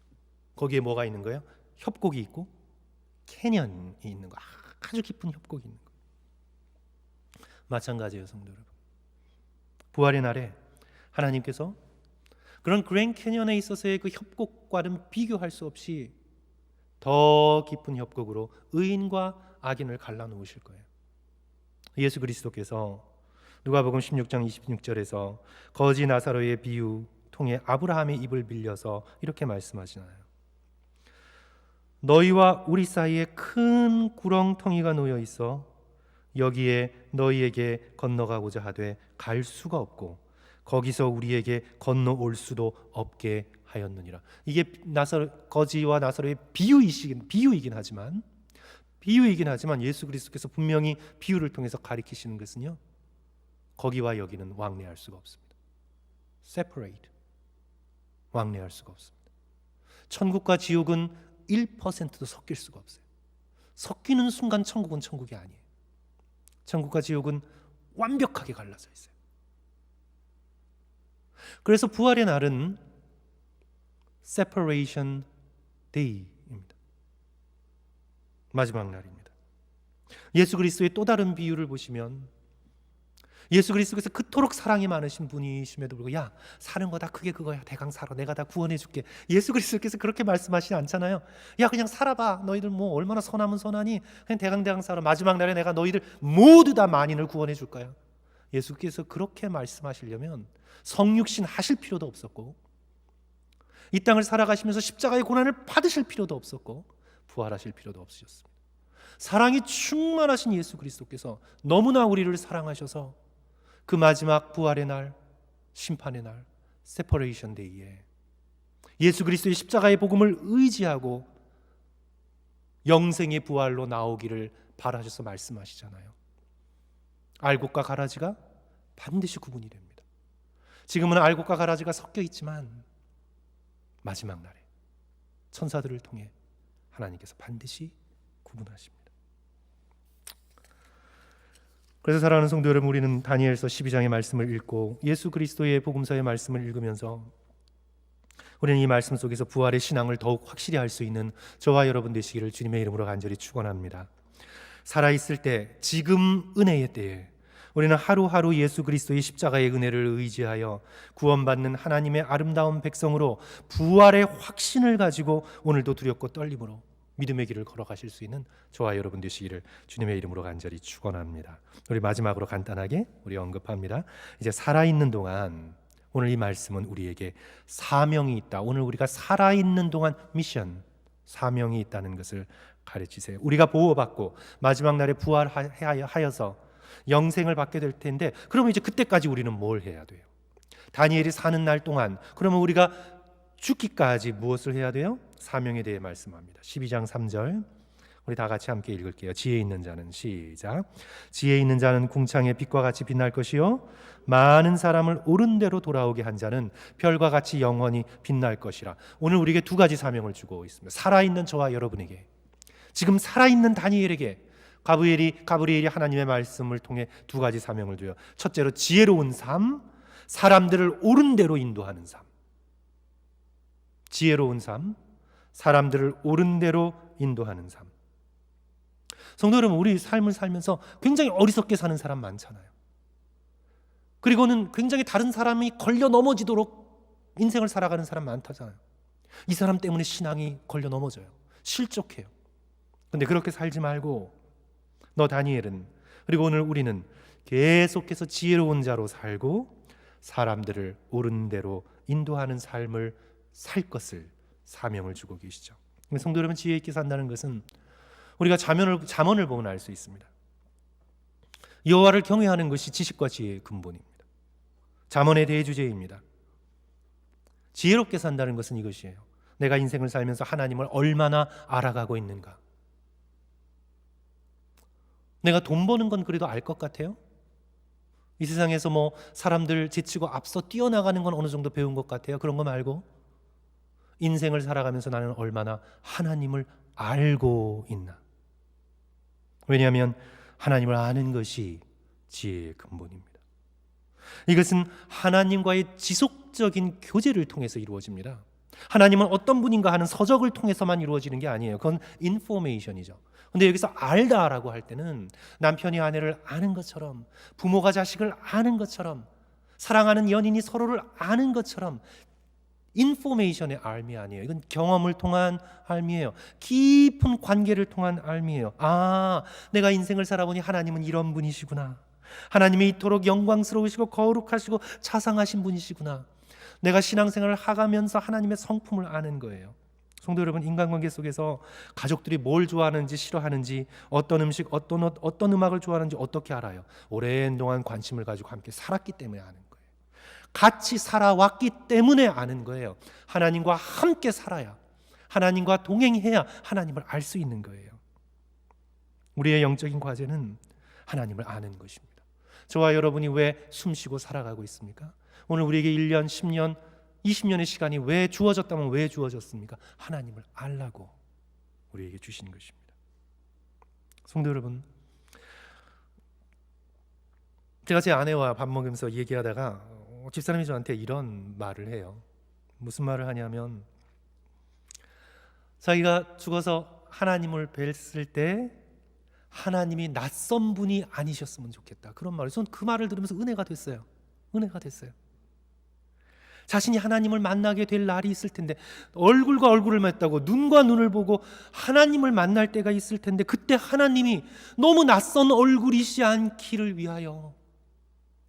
S1: 거기에 뭐가 있는 거예요? 협곡이 있고 캐년이 있는 거, 아주 깊은 협곡이 있는 거. 마찬가지예요, 성도 여러분. 부활의 날에 하나님께서 그런 그랜드 캐니언에 있어서의 그 협곡과는 비교할 수 없이 더 깊은 협곡으로 의인과 악인을 갈라놓으실 거예요. 예수 그리스도께서 누가복음 16장 26절에서 거지 나사로의 비유 통해 아브라함의 입을 빌려서 이렇게 말씀하시나요? 너희와 우리 사이에 큰 구렁텅이가 놓여 있어 여기에 너희에게 건너가고자 하되 갈 수가 없고 거기서 우리에게 건너올 수도 없게 하였느니라. 이게 거지와 나사로의 비유이긴 하지만 예수 그리스도께서 분명히 비유를 통해서 가리키시는 것은요, 거기와 여기는 왕래할 수가 없습니다. separate, 왕래할 수가 없습니다. 천국과 지옥은 1%도 섞일 수가 없어요. 섞이는 순간 천국은 천국이 아니에요. 천국과 지옥은 완벽하게 갈라져 있어요. 그래서 부활의 날은 separation day입니다. 마지막 날입니다. 예수 그리스도의 또 다른 비유를 보시면, 예수 그리스도께서 그토록 사랑이 많으신 분이심에도 불구하고 야, 사는 거 다 그게 그거야, 대강 살아, 내가 다 구원해 줄게, 예수 그리스도께서 그렇게 말씀하시지 않잖아요. 야, 그냥 살아봐, 너희들 뭐 얼마나 선하면 선하니, 그냥 대강 살아, 마지막 날에 내가 너희들 모두 다 만인을 구원해 줄 거야. 예수께서 그렇게 말씀하시려면 성육신 하실 필요도 없었고, 이 땅을 살아가시면서 십자가의 고난을 받으실 필요도 없었고, 부활하실 필요도 없으셨습니다. 사랑이 충만하신 예수 그리스도께서 너무나 우리를 사랑하셔서 그 마지막 부활의 날, 심판의 날, 세퍼레이션 데이에 예수 그리스도의 십자가의 복음을 의지하고 영생의 부활로 나오기를 바라셔서 말씀하시잖아요. 알곡과 가라지가 반드시 구분이 됩니다. 지금은 알곡과 가라지가 섞여 있지만 마지막 날에 천사들을 통해 하나님께서 반드시 구분하십니다. 그래서 사랑하는 성도 여러분, 우리는 다니엘서 12장의 말씀을 읽고 예수 그리스도의 복음서의 말씀을 읽으면서 우리는 이 말씀 속에서 부활의 신앙을 더욱 확실히 할 수 있는 저와 여러분 되시기를 주님의 이름으로 간절히 축원합니다. 살아있을 때, 지금 은혜의 때에 우리는 하루하루 예수 그리스도의 십자가의 은혜를 의지하여 구원받는 하나님의 아름다운 백성으로 부활의 확신을 가지고 오늘도 두렵고 떨림으로 믿음의 길을 걸어가실 수 있는 저와 여러분 되시기를 주님의 이름으로 간절히 축원합니다. 우리 마지막으로 간단하게 우리 언급합니다. 이제 살아있는 동안, 오늘 이 말씀은 우리에게 사명이 있다, 오늘 우리가 살아있는 동안 미션, 사명이 있다는 것을 가르치세요. 우리가 보호받고 마지막 날에 부활하여서 영생을 받게 될 텐데, 그러면 이제 그때까지 우리는 뭘 해야 돼요? 다니엘이 사는 날 동안, 그러면 우리가 죽기까지 무엇을 해야 돼요? 사명에 대해 말씀합니다. 12장 3절 우리 다 같이 함께 읽을게요. 지혜 있는 자는, 시작. 지혜 있는 자는 궁창의 빛과 같이 빛날 것이요 많은 사람을 옳은 대로 돌아오게 한 자는 별과 같이 영원히 빛날 것이라. 오늘 우리에게 두 가지 사명을 주고 있습니다. 살아있는 저와 여러분에게, 지금 살아있는 다니엘에게 가브리엘이 하나님의 말씀을 통해 두 가지 사명을 줘요. 첫째로 지혜로운 삶, 사람들을 옳은 대로 인도하는 삶. 지혜로운 삶, 사람들을 옳은 대로 인도하는 삶. 성도 여러분, 우리 삶을 살면서 굉장히 어리석게 사는 사람 많잖아요. 그리고는 굉장히 다른 사람이 걸려 넘어지도록 인생을 살아가는 사람 많다잖아요. 이 사람 때문에 신앙이 걸려 넘어져요. 실족해요. 근데 그렇게 살지 말고, 너 다니엘은, 그리고 오늘 우리는 계속해서 지혜로운 자로 살고 사람들을 옳은 대로 인도하는 삶을 살 것을 사명을 주고 계시죠. 성도 여러분, 지혜 있게 산다는 것은 우리가 잠언을 보면 알 수 있습니다. 여호와를 경외하는 것이 지식과 지혜의 근본입니다. 잠언의 대주제입니다. 지혜롭게 산다는 것은 이것이에요. 내가 인생을 살면서 하나님을 얼마나 알아가고 있는가. 내가 돈 버는 건 그래도 알 것 같아요. 이 세상에서 뭐 사람들 제치고 앞서 뛰어나가는 건 어느 정도 배운 것 같아요. 그런 거 말고 인생을 살아가면서 나는 얼마나 하나님을 알고 있나. 왜냐하면 하나님을 아는 것이 지혜의 근본입니다. 이것은 하나님과의 지속적인 교제를 통해서 이루어집니다. 하나님은 어떤 분인가 하는 서적을 통해서만 이루어지는 게 아니에요. 그건 인포메이션이죠. 근데 여기서 알다라고 할 때는 남편이 아내를 아는 것처럼, 부모가 자식을 아는 것처럼, 사랑하는 연인이 서로를 아는 것처럼 인포메이션의 알미 아니에요. 이건 경험을 통한 알미예요. 깊은 관계를 통한 알미예요. 아, 내가 인생을 살아보니 하나님은 이런 분이시구나. 하나님이 이토록 영광스러우시고 거룩하시고 자상하신 분이시구나. 내가 신앙생활을 하가면서 하나님의 성품을 아는 거예요. 성도 여러분, 인간관계 속에서 가족들이 뭘 좋아하는지 싫어하는지, 어떤 음식, 어떤 옷, 어떤 음악을 좋아하는지 어떻게 알아요? 오랜 동안 관심을 가지고 함께 살았기 때문에 아는 거예요. 같이 살아왔기 때문에 아는 거예요. 하나님과 함께 살아야, 하나님과 동행해야 하나님을 알 수 있는 거예요. 우리의 영적인 과제는 하나님을 아는 것입니다. 저와 여러분이 왜 숨쉬고 살아가고 있습니까? 오늘 우리에게 1년, 10년, 20년의 시간이 왜 주어졌다면 왜 주어졌습니까? 하나님을 알라고 우리에게 주신 것입니다. 성도 여러분, 제가 제 아내와 밥 먹으면서 얘기하다가 집사람이 저한테 이런 말을 해요. 무슨 말을 하냐면, 자기가 죽어서 하나님을 뵀을 때 하나님이 낯선 분이 아니셨으면 좋겠다, 그런 말을. 저는 그 말을 들으면서 은혜가 됐어요. 은혜가 됐어요. 자신이 하나님을 만나게 될 날이 있을 텐데, 얼굴과 얼굴을 맞다고 눈과 눈을 보고 하나님을 만날 때가 있을 텐데, 그때 하나님이 너무 낯선 얼굴이시지 않기를 위하여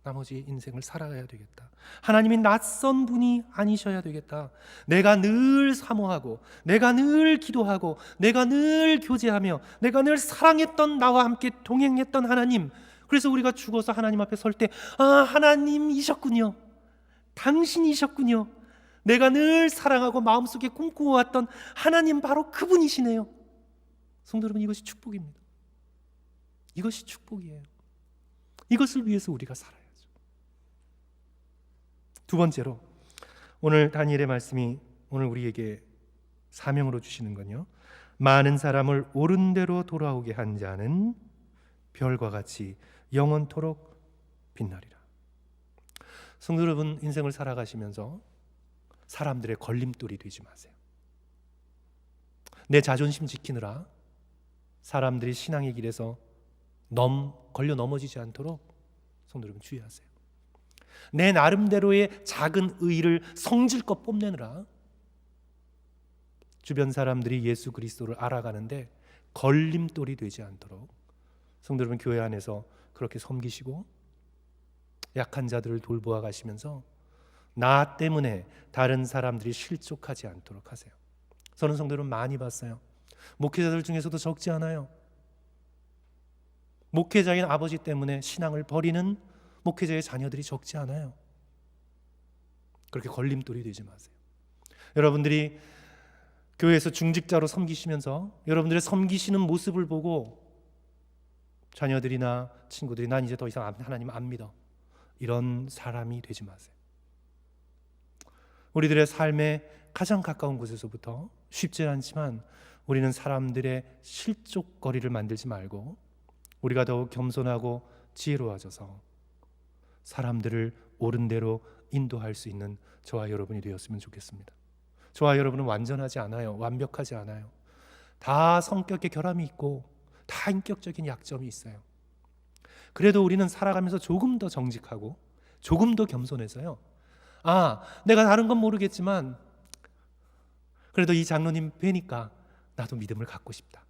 S1: 나머지 인생을 살아가야 되겠다. 하나님이 낯선 분이 아니셔야 되겠다. 내가 늘 사모하고, 내가 늘 기도하고, 내가 늘 교제하며, 내가 늘 사랑했던, 나와 함께 동행했던 하나님. 그래서 우리가 죽어서 하나님 앞에 설 때, 아, 하나님이셨군요, 당신이셨군요, 내가 늘 사랑하고 마음속에 꿈꾸어왔던 하나님, 바로 그분이시네요. 성도 여러분, 이것이 축복입니다. 이것이 축복이에요. 이것을 위해서 우리가 살아야죠. 두 번째로, 오늘 다니엘의 말씀이 오늘 우리에게 사명으로 주시는 건요, 많은 사람을 옳은 대로 돌아오게 한 자는 별과 같이 영원토록 빛나리라. 성도 여러분, 인생을 살아가시면서 사람들의 걸림돌이 되지 마세요. 내 자존심 지키느라 사람들이 신앙의 길에서 걸려 넘어지지 않도록 성도 여러분 주의하세요. 내 나름대로의 작은 의를 성질껏 뽐내느라 주변 사람들이 예수 그리스도를 알아가는데 걸림돌이 되지 않도록 성도 여러분, 교회 안에서 그렇게 섬기시고 약한 자들을 돌보아 가시면서 나 때문에 다른 사람들이 실족하지 않도록 하세요. 저는 성도 여러분 많이 봤어요. 목회자들 중에서도 적지 않아요. 목회자인 아버지 때문에 신앙을 버리는 목회자의 자녀들이 적지 않아요. 그렇게 걸림돌이 되지 마세요. 여러분들이 교회에서 중직자로 섬기시면서 여러분들의 섬기시는 모습을 보고 자녀들이나 친구들이 난 이제 더 이상 하나님 안 믿어, 이런 사람이 되지 마세요. 우리들의 삶의 가장 가까운 곳에서부터 쉽지 않지만 우리는 사람들의 실족거리를 만들지 말고 우리가 더욱 겸손하고 지혜로워져서 사람들을 옳은 대로 인도할 수 있는 저와 여러분이 되었으면 좋겠습니다. 저와 여러분은 완전하지 않아요. 완벽하지 않아요. 다 성격의 결함이 있고 다 인격적인 약점이 있어요. 그래도 우리는 살아가면서 조금 더 정직하고 조금 더 겸손해서요, 아, 내가 다른 건 모르겠지만 그래도 이 장로님 뵈니까 나도 믿음을 갖고 싶다.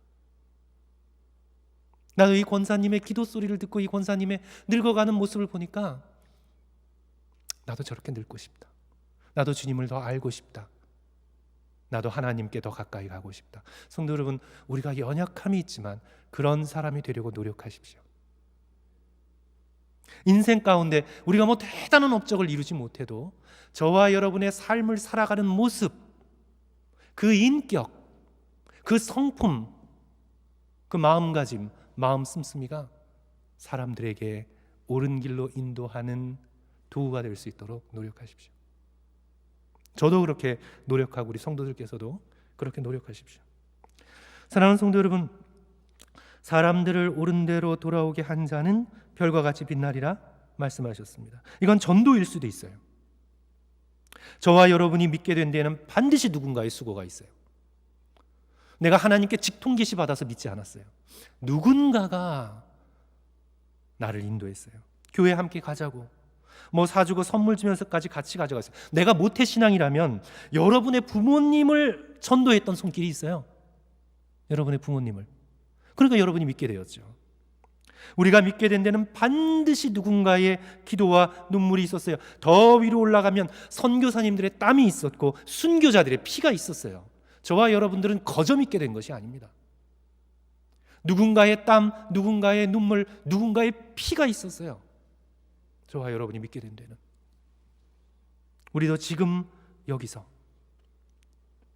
S1: 나도 이 권사님의 기도 소리를 듣고 이 권사님의 늙어가는 모습을 보니까 나도 저렇게 늙고 싶다. 나도 주님을 더 알고 싶다. 나도 하나님께 더 가까이 가고 싶다. 성도 여러분, 우리가 연약함이 있지만 그런 사람이 되려고 노력하십시오. 인생 가운데 우리가 뭐 대단한 업적을 이루지 못해도 저와 여러분의 삶을 살아가는 모습, 그 인격, 그 성품, 그 마음가짐, 마음 씀씀이가 사람들에게 옳은 길로 인도하는 도구가 될 수 있도록 노력하십시오. 저도 그렇게 노력하고 우리 성도들께서도 그렇게 노력하십시오. 사랑하는 성도 여러분, 사람들을 옳은 대로 돌아오게 한 자는 별과 같이 빛나리라 말씀하셨습니다. 이건 전도일 수도 있어요. 저와 여러분이 믿게 된 데에는 반드시 누군가의 수고가 있어요. 내가 하나님께 직통 계시 받아서 믿지 않았어요. 누군가가 나를 인도했어요. 교회 함께 가자고, 뭐 사주고 선물 주면서까지 같이 가져갔어요. 내가 모태신앙이라면 여러분의 부모님을 전도했던 손길이 있어요. 여러분의 부모님을. 그러니까 여러분이 믿게 되었죠. 우리가 믿게 된 데는 반드시 누군가의 기도와 눈물이 있었어요. 더 위로 올라가면 선교사님들의 땀이 있었고 순교자들의 피가 있었어요. 저와 여러분들은 거저 믿게 된 것이 아닙니다. 누군가의 땀, 누군가의 눈물, 누군가의 피가 있었어요. 저와 여러분이 믿게 된 데는. 우리도 지금 여기서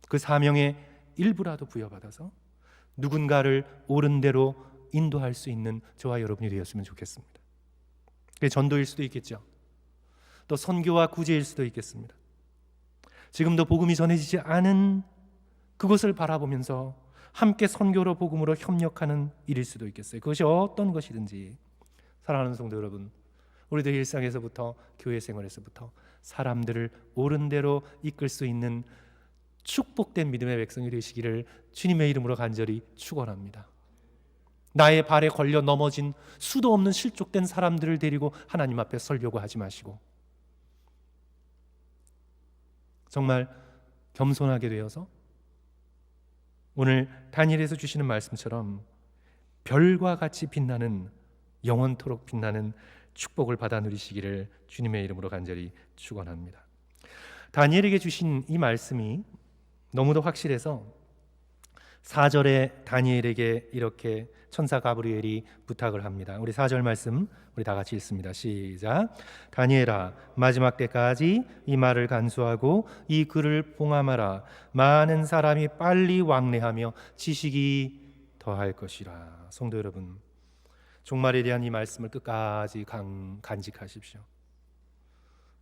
S1: 그 사명의 일부라도 부여받아서 누군가를 옳은 대로 인도할 수 있는 저와 여러분이 되었으면 좋겠습니다. 그게 전도일 수도 있겠죠. 또 선교와 구제일 수도 있겠습니다. 지금도 복음이 전해지지 않은 그것을 바라보면서 함께 선교로 복음으로 협력하는 일일 수도 있겠어요. 그것이 어떤 것이든지 사랑하는 성도 여러분, 우리들 일상에서부터 교회 생활에서부터 사람들을 옳은 대로 이끌 수 있는 축복된 믿음의 백성이 되시기를 주님의 이름으로 간절히 축원합니다. 나의 발에 걸려 넘어진 수도 없는 실족된 사람들을 데리고 하나님 앞에 서려고 하지 마시고 정말 겸손하게 되어서 오늘 다니엘에서 주시는 말씀처럼 별과 같이 빛나는 영원토록 빛나는 축복을 받아 누리시기를 주님의 이름으로 간절히 축원합니다. 다니엘에게 주신 이 말씀이 너무도 확실해서 4절에 다니엘에게 이렇게 천사 가브리엘이 부탁을 합니다. 우리 4절 말씀 우리 다 같이 읽습니다. 시작. 다니엘아, 마지막 때까지 이 말을 간수하고 이 글을 봉함하라. 많은 사람이 빨리 왕래하며 지식이 더할 것이라. 성도 여러분, 종말에 대한 이 말씀을 끝까지 간직하십시오.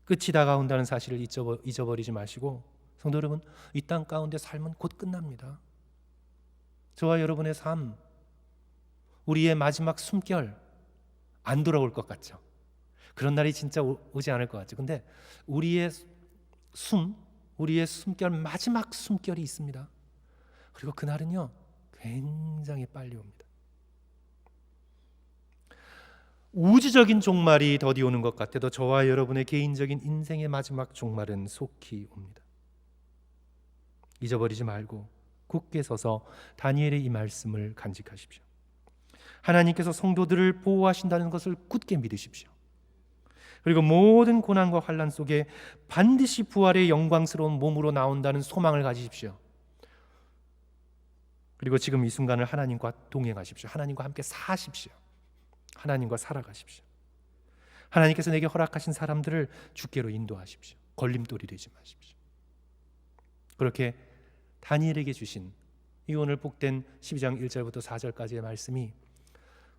S1: 끝이 다가온다는 사실을 잊어버리지 마시고, 성도 여러분, 이 땅 가운데 삶은 곧 끝납니다. 저와 여러분의 삶, 우리의 마지막 숨결 안 돌아올 것 같죠. 그런 날이 진짜 오지 않을 것 같죠. 근데 우리의 숨결, 마지막 숨결이 있습니다. 그리고 그날은요 굉장히 빨리 옵니다. 우주적인 종말이 더디 오는 것 같아도 저와 여러분의 개인적인 인생의 마지막 종말은 속히 옵니다. 잊어버리지 말고 굳게 서서 다니엘의 이 말씀을 간직하십시오. 하나님께서 성도들을 보호하신다는 것을 굳게 믿으십시오. 그리고 모든 고난과 환난 속에 반드시 부활의 영광스러운 몸으로 나온다는 소망을 가지십시오. 그리고 지금 이 순간을 하나님과 동행하십시오. 하나님과 함께 사십시오. 하나님과 살아가십시오. 하나님께서 내게 허락하신 사람들을 주께로 인도하십시오. 걸림돌이 되지 마십시오. 그렇게 다니엘에게 주신 이 오늘 복된 12장 1절부터 4절까지의 말씀이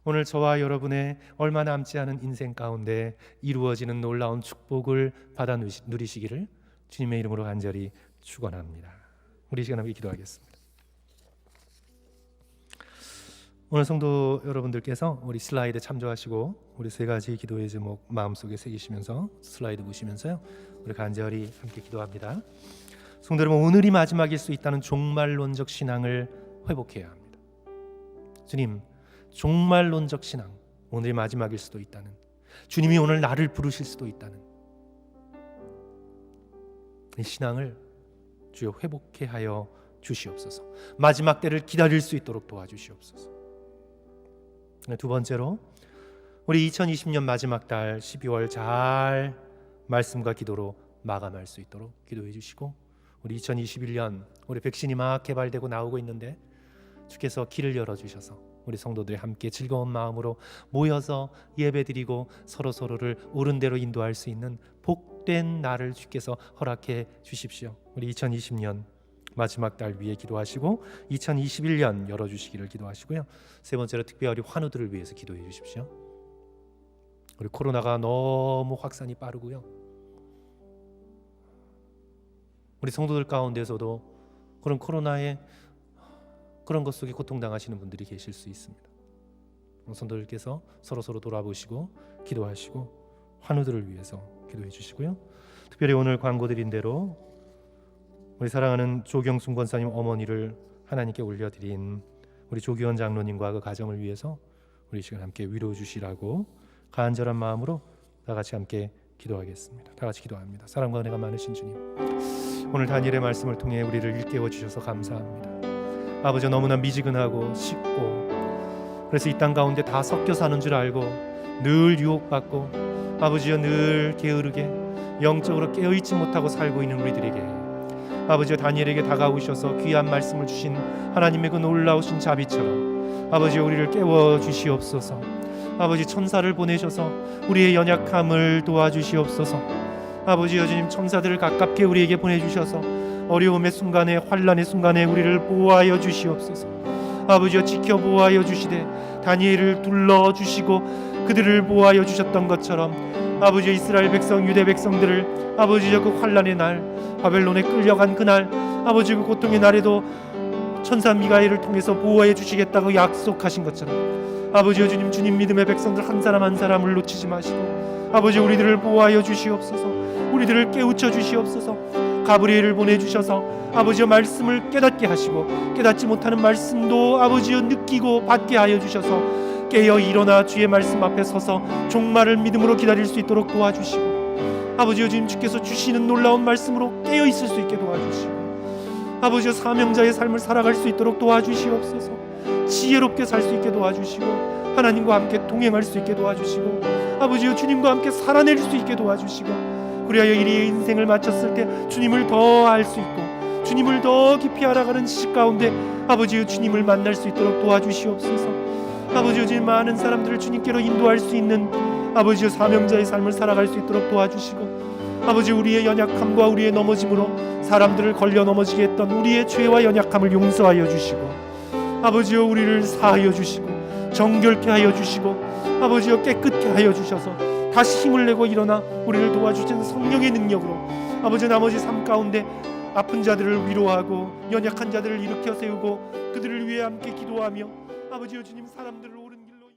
S1: 오늘 저와 여러분의 얼마 남지 않은 인생 가운데 이루어지는 놀라운 축복을 받아 누리시기를 주님의 이름으로 간절히 축원합니다. 우리 시간 함께 기도하겠습니다. 오늘 성도 여러분들께서 우리 슬라이드 참조하시고 우리 세 가지 기도의 제목 마음속에 새기시면서 슬라이드 보시면서요 우리 간절히 함께 기도합니다. 성도 여러분, 오늘이 마지막일 수 있다는 종말론적 신앙을 회복해야 합니다. 주님, 종말론적 신앙, 오늘이 마지막일 수도 있다는, 주님이 오늘 나를 부르실 수도 있다는 이 신앙을 주여 회복해 하여 주시옵소서. 마지막 때를 기다릴 수 있도록 도와주시옵소서. 두 번째로 우리 2020년 마지막 달 12월 잘 말씀과 기도로 마감할 수 있도록 기도해 주시고, 우리 2021년 우리 백신이 막 개발되고 나오고 있는데 주께서 길을 열어주셔서 우리 성도들이 함께 즐거운 마음으로 모여서 예배드리고 서로를 옳은 대로 인도할 수 있는 복된 날을 주께서 허락해 주십시오. 우리 2020년 마지막 달 위에 기도하시고 2021년 열어주시기를 기도하시고요. 세 번째로 특별히 환우들을 위해서 기도해 주십시오. 우리 코로나가 너무 확산이 빠르고요. 우리 성도들 가운데서도 그런 코로나의 그런 것 속에 고통당하시는 분들이 계실 수 있습니다. 성도들께서 서로 돌아보시고 기도하시고 환우들을 위해서 기도해 주시고요. 특별히 오늘 광고드린 대로 우리 사랑하는 조경순 권사님 어머니를 하나님께 올려드린 우리 조기원 장로님과 그 가정을 위해서 우리 시간 함께 위로해 주시라고 간절한 마음으로 다 같이 함께 기도하겠습니다. 다 같이 기도합니다. 사랑과 은혜가 많으신 주님, 오늘 다니엘의 말씀을 통해 우리를 일깨워 주셔서 감사합니다. 아버지, 너무나 미지근하고 쉽고 그래서 이 땅 가운데 다 섞여 사는 줄 알고 늘 유혹받고 아버지여 늘 게으르게 영적으로 깨어있지 못하고 살고 있는 우리들에게 아버지여 다니엘에게 다가오셔서 귀한 말씀을 주신 하나님의 그 놀라우신 자비처럼 아버지여 우리를 깨워 주시옵소서. 아버지 천사를 보내셔서 우리의 연약함을 도와주시옵소서. 아버지여 주님 천사들을 가깝게 우리에게 보내주셔서 어려움의 순간에 환난의 순간에 우리를 보호하여 주시옵소서. 아버지여 지켜 보호하여 주시되 다니엘을 둘러주시고 그들을 보호하여 주셨던 것처럼 아버지여 이스라엘 백성 유대 백성들을 아버지여 그 환난의 날 바벨론에 끌려간 그날 아버지 그 고통의 날에도 천사 미가엘을 통해서 보호해 주시겠다고 약속하신 것처럼 아버지여 주님 주님 믿음의 백성들 한 사람 한 사람을 놓치지 마시고 아버지 우리들을 보호하여 주시옵소서. 우리들을 깨우쳐 주시옵소서. 가브리엘을 보내주셔서 아버지여 말씀을 깨닫게 하시고 깨닫지 못하는 말씀도 아버지여 느끼고 받게 하여 주셔서 깨어 일어나 주의 말씀 앞에 서서 종말을 믿음으로 기다릴 수 있도록 도와주시고 아버지여 주님 주께서 주시는 놀라운 말씀으로 깨어 있을 수 있게 도와주시고 아버지여 사명자의 삶을 살아갈 수 있도록 도와주시옵소서. 지혜롭게 살 수 있게 도와주시고 하나님과 함께 동행할 수 있게 도와주시고 아버지여 주님과 함께 살아낼 수 있게 도와주시고 그리하여 이리의 인생을 마쳤을 때 주님을 더 알 수 있고 주님을 더 깊이 알아가는 시집 가운데 아버지여 주님을 만날 수 있도록 도와주시옵소서. 아버지여 주님 많은 사람들을 주님께로 인도할 수 있는 아버지여 사명자의 삶을 살아갈 수 있도록 도와주시고 아버지 우리의 연약함과 우리의 넘어짐으로 사람들을 걸려 넘어지게 했던 우리의 죄와 연약함을 용서하여 주시고 아버지여 우리를 사하여 주시고 정결케 하여 주시고 아버지여 깨끗게 하여 주셔서 다시 힘을 내고 일어나 우리를 도와주시는 성령의 능력으로 아버지 나머지 삶 가운데 아픈 자들을 위로하고 연약한 자들을 일으켜 세우고 그들을 위해 함께 기도하며 아버지여 주님 사람들을